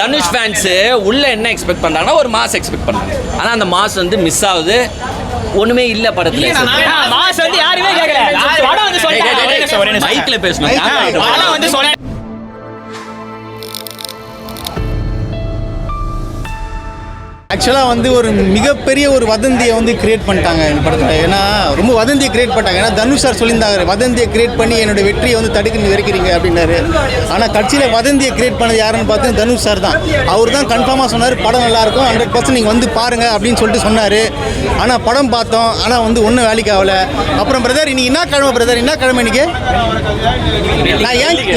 Dhanush fans உள்ள என்ன expect பண்ணுறாங்கன்னா ஒரு மாஸ் எக்ஸ்பெக்ட் பண்ணுறாங்க. ஆனால் அந்த மாஸ் வந்து மிஸ் ஆகுது. ஒண்ணுமே இல்ல படத்துல. மாஸ் வந்து யாருமே கேட்கல. படம் வந்து சொல்றாங்க மைக்ல பேசணும். படம் வந்து சொல்றாங்க. ஆக்சுவலாக வந்து ஒரு மிகப்பெரிய ஒரு வதந்தியை வந்து கிரியேட் பண்ணிட்டாங்க இந்த படத்தில். ஏன்னா ரொம்ப வதந்தியை கிரியேட் பண்ணிட்டாங்க. ஏன்னா தனுஷ் சார் சொல்லியிருந்தாங்க வதந்தியை கிரியேட் பண்ணி என்னோட வெற்றியை வந்து தடுக்க வைக்கிறீங்க அப்படின்னாரு. ஆனால் கட்சியில் வதந்தியை கிரியேட் பண்ணது யாருன்னு பார்த்து தனுஷ் சார் தான். அவர் தான் கன்ஃபார்மாக சொன்னார் படம் நல்லாயிருக்கும் 100% நீங்கள் வந்து பாருங்கள் அப்படின்னு சொல்லிட்டு சொன்னார். ஆனால் படம் பார்த்தோம். ஆனால் வந்து ஒன்றும் வேலைக்கு ஆகலை. அப்புறம் பிரதர் இன்னைக்கு என்ன கிழமை பிரதர், என்ன கிழமை இன்னைக்கு?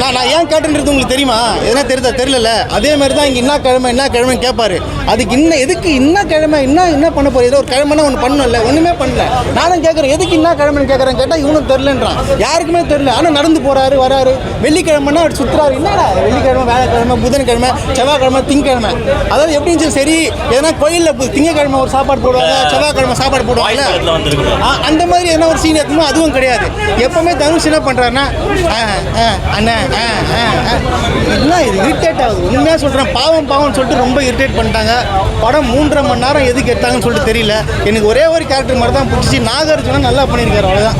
நான் ஏன் கேட்டுன்றது உங்களுக்கு தெரியுமா? எதனா தெரியல. அதே மாதிரி தான் இங்கே என்ன கிழமைன்னு கேட்பாரு. அதுக்கு இன்னும் எதுக்கு என்ன கிழமை என்ன பண்ண போகிற? ஏதோ ஒரு கிழமைனா ஒன்று பண்ணல, ஒன்றுமே பண்ணல. நானும் கேட்குறேன் எதுக்கு என்ன கிழமைன்னு கேட்குறேன். கேட்டால் இவனும் தெரிலன்றான். யாருக்குமே தெரியல. ஆனால் நடந்து போகிறாரு வராரு. வெள்ளிக்கிழமைனா அவர் சுற்றுறாரு. என்னடா வெள்ளிக்கிழமை, வியாழக்கிழமை, புதன்கிழமை, செவ்வாய்க்கிழமை, திங்கக்கிழமை. அதாவது எப்படின்னு சரி எதனா கோயிலில் திங்கக்கிழமை ஒரு சாப்பாடு போடுவாங்க, செவ்வாய்க்கிழமை சாப்பாடு போடுவாங்க. அந்த மாதிரி எதனா ஒரு சீன் எடுத்துமோ அதுவும் கிடையாது. எப்போவுமே தனுஷ் என்ன பண்ணுறாருன்னா அண்ணா என்ன இது இரிட்டேட் ஆகுது. உண்மையாக சொல்கிறேன். பாவம்னு சொல்லிட்டு ரொம்ப இரிட்டேட் பண்ணிட்டாங்க. படம் 3.5 மணி நேரம் எதுக்கு எடுத்தாங்கன்னு சொல்லிட்டு தெரியல. எனக்கு ஒரே ஒரு கேரக்டர் மாதிரி தான் பிடிச்சி. நாகார்ஜுனா நல்லா பண்ணியிருக்காரு, அவ்வளோதான்.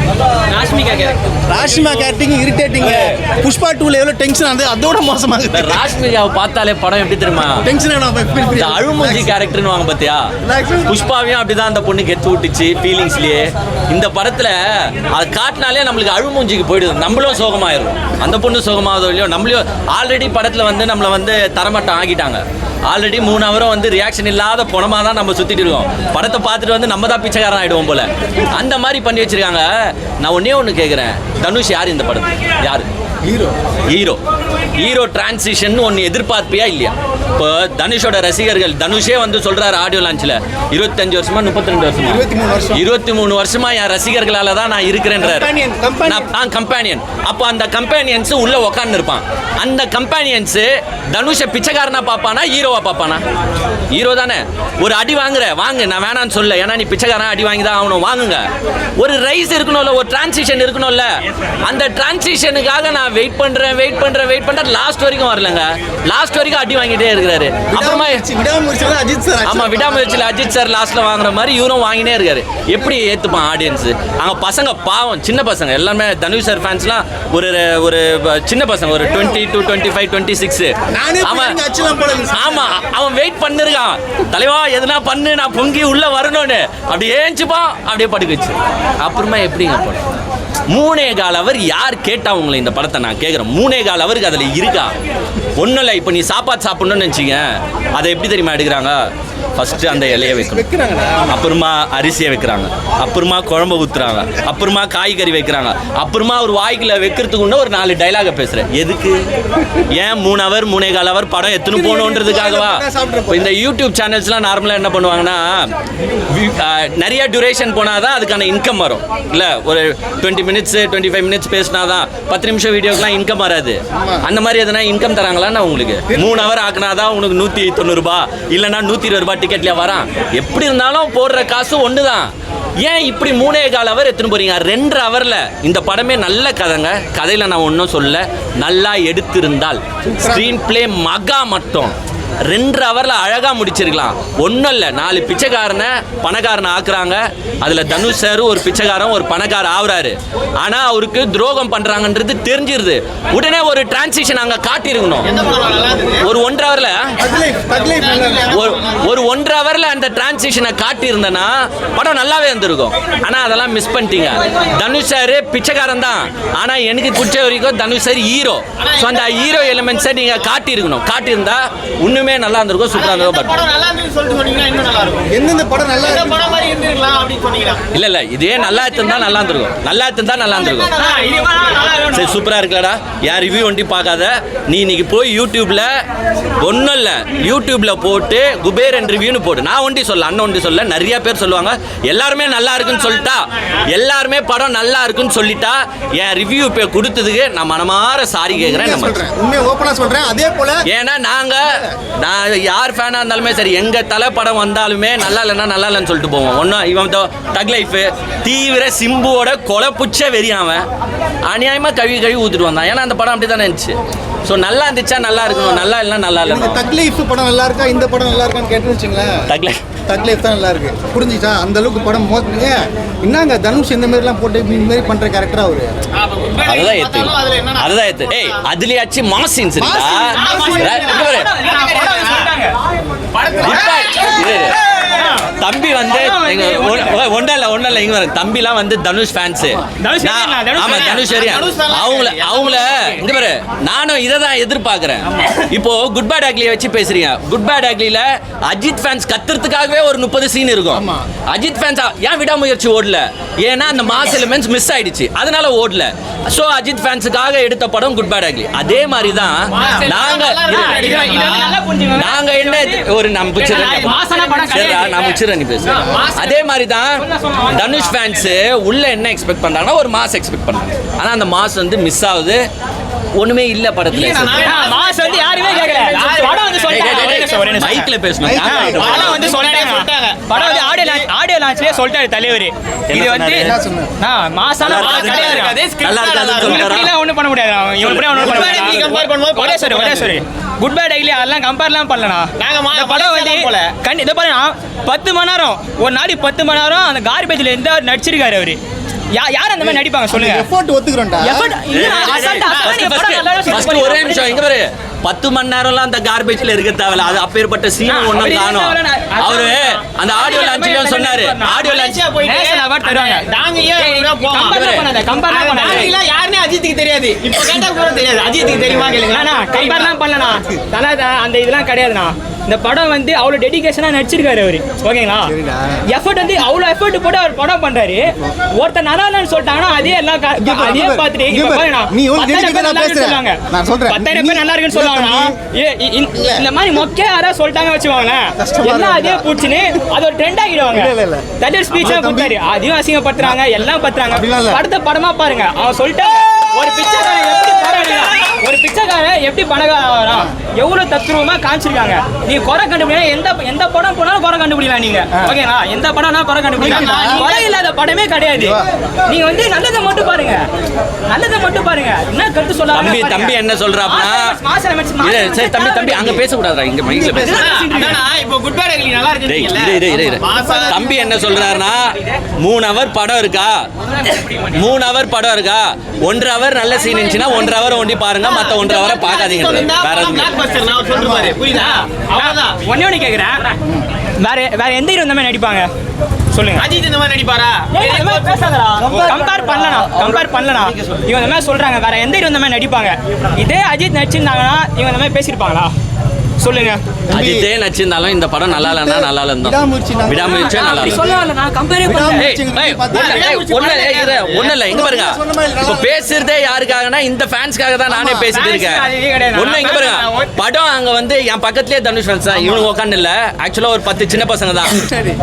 ராஷ்மிகா கேரக்டரிங் இரிட்டேட்டிங். புஷ்பா 2ல எவ்வளோ டென்ஷன் ஆகுது, அதோட மோசமாக. ராஷ்மிகாவை பார்த்தாலே படம் எப்படி தெரியுமா டென்ஷன் அழுமூஞ்சி கேரக்டர்னு வாங்க பார்த்தியா? புஷ்பாவையும் அப்படிதான் அந்த பொண்ணு கெத்து விட்டுச்சு ஃபீலிங்ஸ்லயே. இந்த படத்துல அது காட்டினாலே நம்மளுக்கு அழுமூஞ்சிக்கு போயிடுது. நம்மளும் சோகமாயிரும். அந்த பொண்ணு சோகமாகுதோ இல்லையோ நம்மளையும் ஆல்ரெடி படத்துல வந்து நம்மளை வந்து தரமட்டம் ஆகிட்டாங்க. ஆல்ரெடி 3 ஹவரும் வந்து ரியாக்ஷன் இல்லாத பணமாக தான் நம்ம சுற்றிட்டு இருக்கோம். படத்தை பார்த்துட்டு வந்து நம்ம தான் பிச்சைக்காரன் ஆகிடுவோம் போல. அந்த மாதிரி பண்ணி வச்சிருக்காங்க. நான் ஒன்றே ஒன்று கேட்குறேன், தனுஷ் யார் இந்த படத்துக்கு? யார் ஹீரோ டிரான்சிஷன் ஒன்று எதிர்பார்ப்பியா இல்லையா? இப்போ தனுஷோட ரசிகர்கள், தனுஷே வந்து சொல்றாரு ஆடியோ லான்ச்சில் 25 வருஷமா 32 வருஷமா 23 வருஷமா என் ரசிகர்களால தான் நான் இருக்கிறேன்றார். கம்பேனியன். அப்போ அந்த கம்பேனியன்ஸ் உள்ள உக்காந்து இருப்பான். அந்த கம்பேனியன்ஸ் தனுஷை பிச்சைக்காரனா பார்ப்பானா ஹீரோவா பார்ப்பானா? ஹீரோ தானே. ஒரு அடி வாங்க நான் வேணான்னு சொல்ல. ஏன்னா நீ பிச்சைக்காரன் அடி வாங்கி தான் ஆகணும், வாங்குங்க. ஒரு ரைஸ் இருக்கணும்ல, ஒரு டிரான்சிஷன் இருக்கணும்ல. அந்த டிரான்சிஷனுக்காக நான் வெயிட் பண்றேன். லாஸ்ட் வரைக்கும் வரலங்க. லாஸ்ட் வரைக்கும் அடி வாங்கிட்டே இருக்கிறாரு. அப்புறமா விடாமுயற்சியில் அஜித் சார் லாஸ்ட்ல வாங்குற மாதிரி இவரும் வாங்கினே இருக்காரு. எப்படி ஏத்துப்பான் ஆடியன்ஸ்? அங்க பசங்க பாவம், சின்ன பசங்க எல்லாமே தனுஷ் சார் ஃபேன்ஸ்லாம் ஒரு சின்ன பசங்க, ஒரு 22, 25, 26. அவன் வெயிட் பண்ணிருக்கான். தலைவா எதுனா பண்ணு, நான் பொங்கி உள்ள வரணும்னு. அப்படி ஏஞ்சுப்பான், அப்படியே படுக்க வச்சு. அப்புறமா எப்படிங்க படம்? 3.25 அவர் யார் கேட்டா உங்களை இந்த படத்தை? நான் கேட்குறேன். 3.25 அவருக்கு அதில் இருக்கா? ஒன்றும் இல்லை. இப்போ நீ சாப்பாடு சாப்பிடணும்னு நினச்சிங்க, அதை எப்படி தெரியுமா எடுக்கிறாங்க? ஃபஸ்ட்டு அந்த இலையை வைக்கிறாங்க, அப்புறமா அரிசியை வைக்கிறாங்க, அப்புறமா குழம்பு ஊற்றுறாங்க, அப்புறமா காய்கறி வைக்கிறாங்க, அப்புறமா ஒரு வாய்க்கில் வைக்கிறதுக்கு ஒரு 4 டைலாக பேசுகிறேன். எதுக்கு? ஏன் 3 ஹவர் 3.25 ஹவர் படம் எத்தனை போகணுன்றதுக்காகவா? இப்போ இந்த யூடியூப் சேனல்ஸ்லாம் நார்மலாக என்ன பண்ணுவாங்கன்னா, நிறைய டியூரேஷன் போனால் தான் அதுக்கான இன்கம் வரும். இல்லை ஒரு 20 மினிட்ஸ் 25 மினிட்ஸ் பேசினா தான் 10 நிமிஷம் வீடியோக்கெலாம் இன்கம் வராது. அந்த மாதிரி எதனா இன்கம் தராங்களான்னா உங்களுக்கு 3 ஹவர் ஆக்குனா தான் உனக்கு 190 ரூபாய் இல்லைன்னா 120 ரூபாய் டிக்கெட்ல வரான். எப்படி இருந்தாலும் போடுற காசு ஒன்று தான். ஏன் இப்படி 3.25 ஹவர் எடுத்துன்னு போறீங்க? 2.5 ஹவர்ல இந்த படமே நல்ல கதைங்க. கதையில நான் ஒன்றும் சொல்ல, நல்லா எடுத்திருந்தால் ஸ்க்ரீன் பிளே மகா மட்டும் 2.5 ஹவர்ல அழகா முடிச்சிருக்கலாம். ஒன்றும் இல்லை, 4 பிச்சைக்காரனை பணக்காரனை ஆக்குறாங்க. அதில் தனுஷ் சார் ஒரு பிச்சைக்காரன் ஒரு பணக்கார ஆகுறாரு. ஆனால் அவருக்கு துரோகம் பண்ணுறாங்கன்றது தெரிஞ்சிருது. உடனே ஒரு டிரான்சிஷன் அங்கே காட்டியிருக்கணும். ஒரு 1.5 ஹவர்ல ஒரு 1.5 ஹவர்ல அந்த டிரான்சிஷனை காட்டியிருந்தேன்னா படம் நல்லாவே இருந்திருக்கும். ஆனால் அதெல்லாம் மிஸ் பண்ணிட்டீங்க. தனுஷ் சார் பிச்சைக்காரன் தான், ஆனால் எனக்கு பிடிச்ச வரைக்கும் தனுஷ் சார் ஹீரோ. ஸோ அந்த ஹீரோ எலிமெண்ட்ஸை நீங்கள் காட்டியிருக்கணும். காட்டியிருந்தா இன்னுமே நல்லா இருந்திருக்கும், சூப்பரா இருந்திருக்கும். இல்ல இதே நல்லா இருந்தா நல்லா இருந்திருக்கும். சரி சூப்பரா இருக்கலடா. யார் ரிவ்யூ ஒண்டி பார்க்காத. நீ இன்னைக்கு போய் யூடியூப்ல ஒன்றும் இல்லை, யூடியூப்ல போட்டு குபேரன் ரிவ்யூன்னு போடு. நான் ஒண்டி சொல்ல, அண்ணன் ஒண்டி சொல்ல. நிறைய பேர் சொல்லுவாங்க எல்லாருமே நல்லா இருக்குன்னு சொல்லிட்டா, எல்லாருமே படம் நல்லா இருக்குன்னு சொல்லிட்டா என் ரிவ்யூ இப்போ கொடுத்ததுக்கு நான் மனமாற சாரி கேட்குறேன். உண்மையை ஓப்பனா சொல்றேன். அதே போல ஏன்னா நாங்க நான் யார் ஃபேனாக இருந்தாலுமே சரி, எங்கள் தலை படம் வந்தாலுமே நல்லா இல்லைன்னா நல்லா இல்லைன்னு சொல்லிட்டு போவோம். ஒன்றும் இவன் தக் லைஃபு தீவிர சிம்புவோட கொலைப்புச்ச வெறியாவன் அநியாயமாக கழுவி ஊற்றிட்டு வந்தான். ஏன்னா அந்த படம் அப்படி தானே இருந்துச்சு. ஸோ நல்லா இருந்துச்சா நல்லா இருக்கணும், நல்லா இல்லைன்னா நல்லா இல்லை. தக் லைஃப் படம் நல்லா இருக்கா, இந்த படம் நல்லா இருக்கான்னு கேட்டு வச்சுங்களேன். தக் லைஃப் தான் நல்லா இருக்கு. புரிஞ்சுச்சா? அந்த அளவுக்கு படம் என்னங்க தனுஷ் இந்த மாதிரிலாம் போட்டு இந்த மாதிரி பண்ற கேரக்டர் அவரு. அதுதான் ஏத்து. ஏய் அதுலயாச்சு மாஸ் சீன்ஸ் இருக்கா? தம்பி வந்து ஒன்றும் இல்லை இங்கே தம்பிலாம் வந்து தனுஷ் ஃபேன்ஸு. ஆமாம் தனுஷ் அவங்கள இங்கே பாரு, நானும் இதை தான் எதிர்பார்க்குறேன். இப்போ குட் பேட் அக்லியை வச்சு பேசுறீங்க. குட் பேட் அக்லியில் அஜித் ஃபேன்ஸ் கத்துறதுக்காகவே ஒரு 30 சீன் இருக்கும். அஜித் ஃபேன்ஸ் ஏன் விடாமுயற்சி ஓடல? ஏன்னா அந்த மாஸ் எலிமெண்ட்ஸ் மிஸ் ஆயிடுச்சு, அதனால ஓடல. ஸோ அஜித் ஃபேன்ஸுக்காக எடுத்த படம் குட் பேட் அக்லி. அதே மாதிரி தான் நாங்கள் என்ன ஒரு நான் அதே மாதிரி தான் தனுஷ் ஃபேன்ஸ் உள்ள என்ன எக்ஸ்பெக்ட் பண்றாங்கன்னா ஒரு மாஸ் எக்ஸ்பெக்ட் பண்றாங்க. ஆனா அந்த மாஸ் வந்து மிஸ் ஆகுது. ஒண்ணுமே இல்ல படத்துல. மாஸ் வந்து யாருமே கேக்கல. படம் வந்து சொல்லிட்டாங்க. மைக்ல பேசணும். படம் வந்து சொல்லிட்டாங்க. படம் வந்து ஆடியோ லான்ச்லயே சொல்லிட்டாரு தலைவர். இது வந்து மாஸான படம் கிடையாது. நல்லா இருக்காதுன்னு சொல்றாரு. இல்ல ஒண்ணும் பண்ண முடியாது. இவன் கூட ஒண்ணும் பண்ண முடியாது. கம்பேர் பண்ணும்போது ஒரே சரி குட் பேட் ஐலி அதெல்லாம் கம்பேர்லாம் பண்ணலனா. நாங்க படம் வந்து இத பாருங்க 10 மணி நேரம் ஒரு நாடி 10 மணி நேரம் அந்த கார்பேஜ்ல எந்த நடிச்சிருக்காரு அவரு. யார் அந்த மாதிரி நடிப்பாங்க சொல்லுங்க? எஃபோர்ட் ஒத்துக்குறோம்டா. எஃபோர்ட் ஃபர்ஸ்ட் ஒரே நிமிஷம் இங்க பாரு. 10 மணி நேரம்லாம் அந்த கார்பேஜ்ல இருக்க தேவையில்ல. அது அப்பேற்பட்ட சீன் ஒண்ணும் காணோம். அவரு அந்த ஆடியோ லான்ச்லயும் சொன்னாரு. ஆடியோ லான்ச் நேஷனல் அவார்ட் தருவாங்க. நாங்க ஏன் கம்பேர் பண்ணாத யாருனே அஜித்துக்கு தெரியாது. இப்போ கேட்டா கூட தெரியாது. அஜித்துக்கு தெரியுமா கேளுங்க. கம்பேர்லாம் பண்ணலனா. அந்த இதெல்லாம் கிடையாதுண்ணா. இந்த படம் வந்து அவ்வளோ டெடிகேஷனா நடிச்சிருக்காரு அவரு. ஓகேங்களா? எஃபர்ட் வந்து அவ்வளோ எஃபர்ட் போட்டு அவர் படம் பண்றாரு. ஒருத்தர் நல்லா இல்லைன்னு சொல்லிட்டாங்கன்னா அதே எல்லாம் அதே பார்த்துட்டு நீ சொல்லுவாங்க. நான் சொல்றேன் 10,000 பேர் நல்லா இருக்குன்னு சொல்லுவாங்கன்னா இந்த மாதிரி மொக்கே யாராவது சொல்லிட்டாங்க வச்சுக்கோங்களேன், எல்லாம் அதே பிடிச்சின்னு அது ஒரு ட்ரெண்ட் ஆகிடுவாங்க. தட் ஸ்பீச் கொடுத்தாரு. அதையும் அசிங்கப்படுத்துறாங்க, எல்லாம் பத்துறாங்க. படத்தை படமா பாருங்க. அவன் சொல்லிட்டு ஒரு பிச்சைக்காரன் எப்படி படம் ஒரு பிச்சைக்காரன் எப்படி பணக்காரன் எவ்வளவு தத்ரூபமா காமிச்சிருக்காங்க. நீங்க குறை கண்டுபிடிக்கலாம். எந்த படம் போனாலும் குறை கண்டுபிடிக்கலாம். நீங்க ஓகேங்களா? எந்த படம்னா குறை கண்டுபிடிக்கலாம். குறை இல்லாத படமே கிடையாது. நீங்க வந்து நல்லதை மட்டும் பாருங்க. நல்லதை மட்டும் பாருங்க. என்ன கருத்து சொல்றாங்க? தம்பி என்ன சொல்றாப்னா சரி தம்பி அங்க பேச கூடாதா? இங்க மைக்ல பேச. இப்போ குட் பேட் அக்லி நல்லா இருக்கு. தம்பி என்ன சொல்றாருன்னா 3 ஹவர் படம் இருக்கா? 3 ஹவர் படம் இருக்கா? 1.5 ஹவர் நல்ல சீன் இருந்துச்சுன்னா 1.5 ஹவர் ஒண்டி பாருங்க. மத்த 1.5 ஹவரை பார்க்காதீங்க. வேற ஒண்ணு கேக்குறேன். வேற எந்த ஹீரோ இந்த மாதிரி நடிப்பாங்க சொல்லுங்க? அஜித் இந்த மாதிரி நடிப்பாரா? கம்பேர் பண்ணலனா இவங்க இந்த மாதிரி சொல்றாங்க. வேற எந்த ஹீரோ இந்த மாதிரி நடிப்பாங்க? இதே அஜித் நடிச்சிருந்தாங்கன்னா இவங்க இந்த மாதிரி பேசியிருப்பாங்களா சொல்லுங்க? அஜித்தே நடிச்சிருந்தாலும் இந்த படம் நல்லா இல்லைன்னா நல்லா இல்ல. விடாமுயற்சி நல்லா இல்ல. ஒண்ணு இல்ல இங்க பாருங்க. இப்ப பேசுறதே யாருக்காகனா இந்த ஃபேன்ஸ்க்காக தான் நானே பேசிட்டு இருக்கேன். ஒண்ணு இங்க பாருங்க. படம் அங்க வந்து என் பக்கத்துலயே தனுஷ் ஃபேன்ஸ் தான். இவனுங்க உட்காந்து இல்ல. ஆக்சுவலா ஒரு 10 சின்ன பசங்க தான்.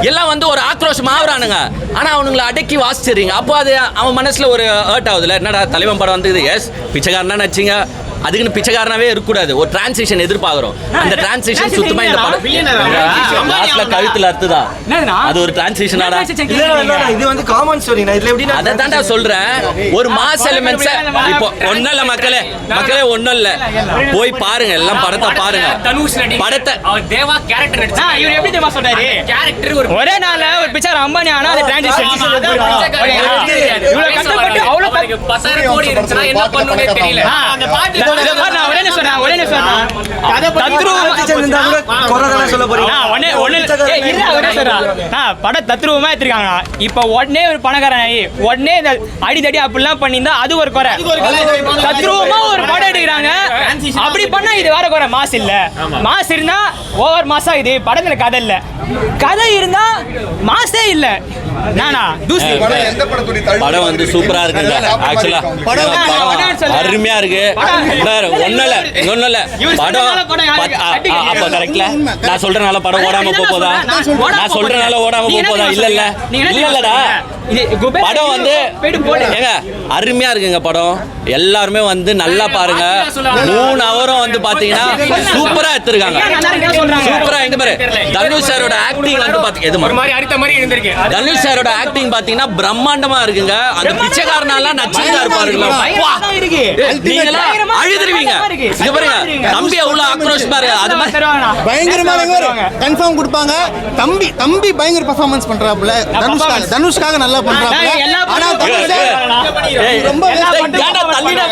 எல்லாம் வந்து ஒரு ஆக்ரோஷம் ஆகுறானுங்க. ஆனா அவனுங்களை அடக்கி வாசிச்சிடுறீங்க. அப்போ அது அவன் மனசுல ஒரு ஹர்ட் ஆகுதுல. என்னடா தலைவன் படம் வந்து எஸ் பிச்சைக்காரனா நடிச்சிங்க, அதுக்குன்னு பிச்சைக்காரனாவே இருக்கக்கூடாது. ஒரு டிரான்சிஷன் எதிர்பார்க்கிறோம். அந்த டிரான்சிஷன் சுத்தமா இந்த படம் லாஸ்ட்ல கழுத்துல அறுத்துதா. அது ஒரு டிரான்சிஷனாடா? இது வந்து காமன் ஸ்டோரி. நான் இதுல எப்படி அத தான்டா சொல்றேன். ஒரு மாஸ் எலிமெண்ட்ஸ் இப்போ ஒண்ணும் இல்ல மக்களே ஒண்ணும் இல்ல. போய் பாருங்க, எல்லாம் படத்தை பாருங்க. படத்தை தேவா கேரக்டர் நடிச்சா இவர் எப்படி தேவா சொல்றாரு? கேரக்டர் ஒரு ஒரே நாள்ல ஒரு பிச்சர் அம்பானி ஆனா அது டிரான்சிஷன். இவ்வளவு கஷ்டப்பட்டு அவ்வளவு 10,000 கோடி இருந்துச்சுனா என்ன பண்ணுனே தெரியல. அந்த பாட்டு ஒரே நிமிஷம் படம் தத்ரூபமா எடுத்திருக்காங்க. இப்ப உடனே ஒரு பணக்காரன் ஆகி உடனே அடிதடி அப்படிலாம் பண்ணியிருந்தா அது ஒரு குறை. தத்ரூபமா ஒரு படம் எடுக்கிறாங்க. அப்படி பண்ணா இது வேற குறை. மாஸ் இல்ல. மாஸ் இருந்தா ஓவர் மாசா இது படத்துல கதை இல்ல. கதை இருந்தா மாசே இல்ல. நானா தூசி படம் வந்து சூப்பரா இருக்குங்க. ஆக்சுவலா படம் அருமையா இருக்கு. ஒன்றும் இல்லை இங்கே ஒன்றும் இல்லை அப்போ கரெக்ட்ல நான் சொல்கிறனால படம் ஓடாமல் போதா நான் சொல்கிறனால ஓடாமல் போதா இல்லைல்ல இல்லைல்லடா படம் வந்து ஏங்க அருமையாக இருக்குங்க படம் எல்லாருமே வந்து நல்லா பாருங்க 3 ஹவரும் வந்து பார்த்தீங்கன்னா சூப்பராக எடுத்துருக்காங்க சூப்பராக எங்க பாரு தனுஷ் சாரோட ஆக்டிங் வந்து தனுஷ் சாரோட ஆக்டிங் பார்த்தீங்கன்னா பிரம்மாண்டமா இருக்குங்க அந்த பிச்சைக்காரனாலாம் நச்சுதான் இருப்பாருங்களா நீங்களா அழுதுருவீங்க இங்க பாருங்க தம்பி அவ்வளவு ஆக்ரோஷமா இருக்கு அது மாதிரி பயங்கரமான கன்ஃபார்ம் கொடுப்பாங்க தம்பி பயங்கர பெர்ஃபார்மன்ஸ் பண்றாப்ல தனுஷ்காக நல்லா பண்றாப்ல ஆனா ரொம்ப தள்ளிடா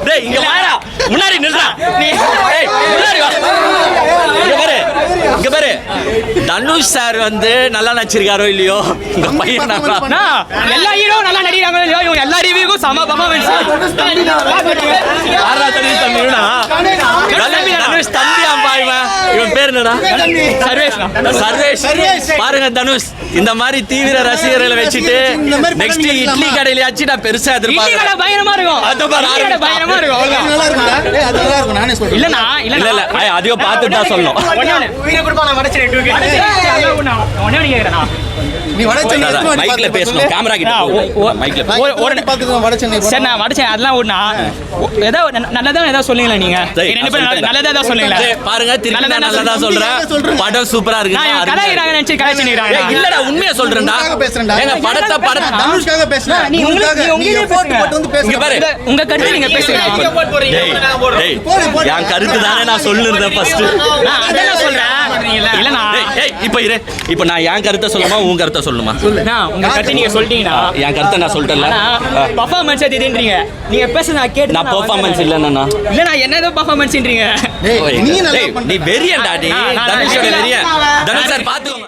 டேய் இங்க வாடா முன்னாடி நில்றா டேய் முன்னாடி வா இங்க பாரு தனுஷ் சார் வந்து நல்லா நடிச்சிருக்காரோ இல்லையோ இந்த பையன் எல்லா ஹீரோ நல்லா நடிக்கிறாங்களோ இல்லையோ இவங்க எல்லா ரிவ்யூக்கும் சம பர்ஃபார்மன்ஸ் யாரா தனினா தனுஷ் தம்பி அம்பா இவன் பேர் என்னடா சர்வேஷ் பாருங்க தனுஷ் இந்த மாதிரி தீவிர ரசிகர்களை வச்சுட்டு நெக்ஸ்ட் இட்லி கடையிலயாச்சு நான் பெருசா எதிர்பார்க்கிறேன் பயங்கரமா இருக்கும் பயங்கரமா இருக்கும் நல்லா இருக்குடா அது நல்லா இருக்கும் நானே சொல்றேன் இல்லனா இல்ல அதையும் பார்த்துட்டு தான் சொல்லணும் உயிரை கொடுப்பா நான் வடச்சேரி ஒண்ணே கேக்குறேனா நீ வடச்சென்னை மைக்ல பேசணும் கேமரா கிட்ட மைக்ல ஒரு பாத்துக்கு வடச்சென்னை சரி நான் வடச்சேரி அதெல்லாம் ஒண்ணா ஏதோ நல்லதா ஏதோ சொல்லுங்களா நீங்க ரெண்டு பேரும் நல்லதா ஏதோ சொல்லுங்களா பாருங்க திரும்ப நல்லதா சொல்றேன் படம் சூப்பரா இருக்கு நான் கலாய்றாங்க நினைச்சு கலாய்ச்சிடுறாங்க இல்லடா உண்மையா சொல்றேன்டா ஏங்க படத்தை தனுஷ்காக பேசுறேன் நீ உங்களுக்கு போட்டு வந்து பேசுங்க பாரு உங்க கருத்து நீங்க பேசுங்க என் கருத்து தானே நான் சொல்லிருந்தேன் ஃபர்ஸ்ட் நான் அதான் சொல்றேன் இல்லனா இப்போ நான் என் கருத்தை சொல்லணுமா உன் கருத்தை சொல்லணுமா உங்க கருத்து நீங்க சொல்லிட்டீங்கன்னா என் கருத்தை நான் சொல்லிட்டேன்ல பெர்ஃபார்மன்ஸ் எதுன்றீங்க நீங்க பேசுறது நான் கேட்டு நான் பெர்ஃபார்மன்ஸ் இல்லன்னா இல்ல நான் என்னதோ பெர்ஃபார்மன்ஸ்ன்றீங்க நீ நல்லா நீ வெறியன்டா நீ தனுஷோட வெறியன் தனுஷ் சார் பாத்துக்கோங்க